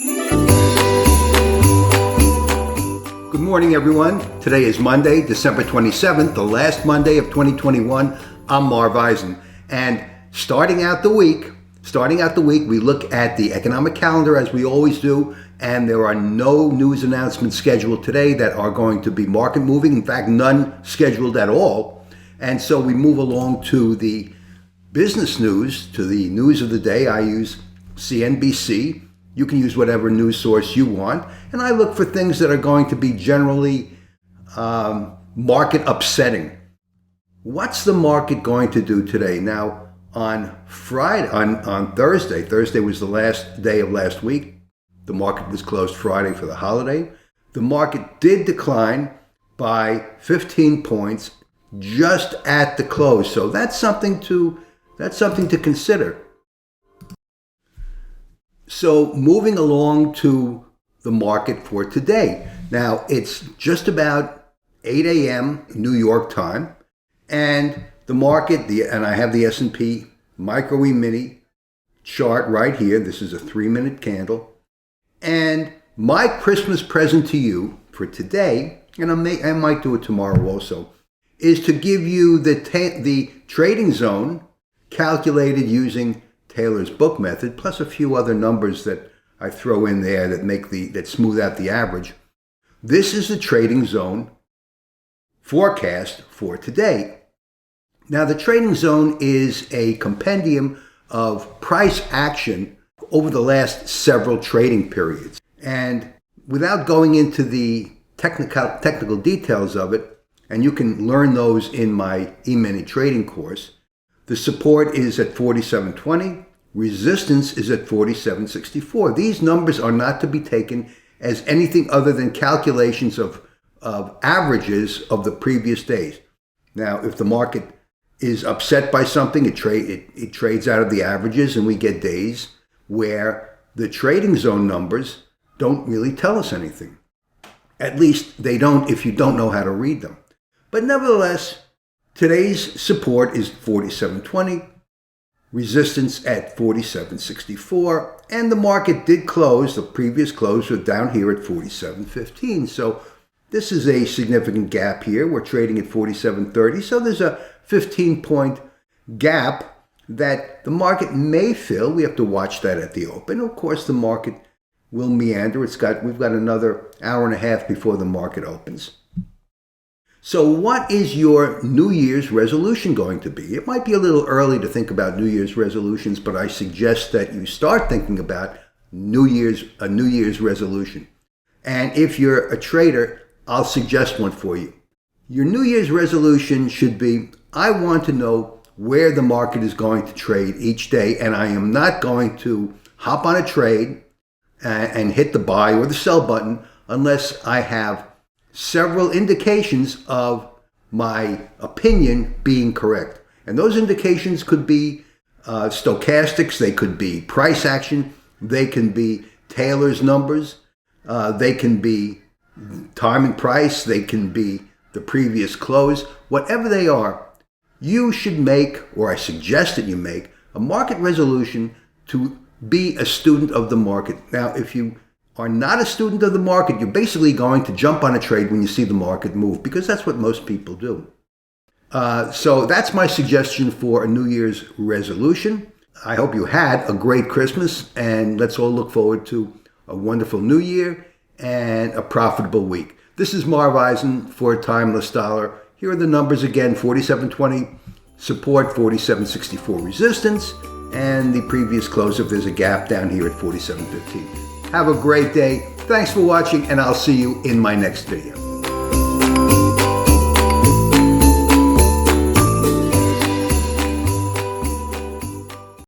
Good morning, everyone. Today is Monday, December 27th, the last Monday of 2021. I'm Marv Eisen. And starting out the week, we look at the economic calendar as we always do, and there are no news announcements scheduled today that are going to be market moving. In fact, none scheduled at all. And so we move along to the business news, to the news of the day. I use CNBC. You can use whatever news source you want. And I look for things that are going to be generally market upsetting. What's the market going to do today? Now, on Thursday was the last day of last week. The market was closed Friday for the holiday. The market did decline by 15 points just at the close. So that's something to consider. So moving along to the market for today. Now, it's just about 8 a.m. New York time, and the market, and I have the S&P Micro E-mini chart right here. This is a 3-minute candle. And my Christmas present to you for today, and I might do it tomorrow also, is to give you the trading zone calculated using Taylor's book method, plus a few other numbers that I throw in there that smooth out the average. This is the trading zone forecast for today. Now, the trading zone is a compendium of price action over the last several trading periods. And without going into the technical details of it, and you can learn those in my emini trading course, the support is at 47.20. Resistance is at 47.64. These numbers are not to be taken as anything other than calculations of averages of the previous days. Now, if the market is upset by something, it trades out of the averages, and we get days where the trading zone numbers don't really tell us anything. At least they don't if you don't know how to read them. But nevertheless, today's support is 47.20, resistance at 47.64, and the market did close. The previous close was down here at 47.15. So this is a significant gap here. We're trading at 47.30. So there's a 15-point gap that the market may fill. We have to watch that at the open. Of course, the market will meander. We've got another hour and a half before the market opens. So what is your New Year's resolution going to be? It might be a little early to think about New Year's resolutions, but I suggest that you start thinking about a New Year's resolution. And if you're a trader, I'll suggest one for you. Your New Year's resolution should be, I want to know where the market is going to trade each day, and I am not going to hop on a trade and hit the buy or the sell button unless I have several indications of my opinion being correct. And those indications could be stochastics, they could be price action, they can be Taylor's numbers, they can be time and price, they can be the previous close. Whatever they are, you should make, or I suggest that you make, a market resolution to be a student of the market. Now, if you are not a student of the market, you're basically going to jump on a trade when you see the market move, because that's what most people do. So that's my suggestion for a New Year's resolution. I hope you had a great Christmas, and let's all look forward to a wonderful New Year and a profitable week. This is Marv Eisen for Timeless Dollar. Here are the numbers again: 47.20 support, 47.64 resistance, and the previous close if there's a gap down here at 47.15. Have a great day. Thanks for watching, and I'll see you in my next video.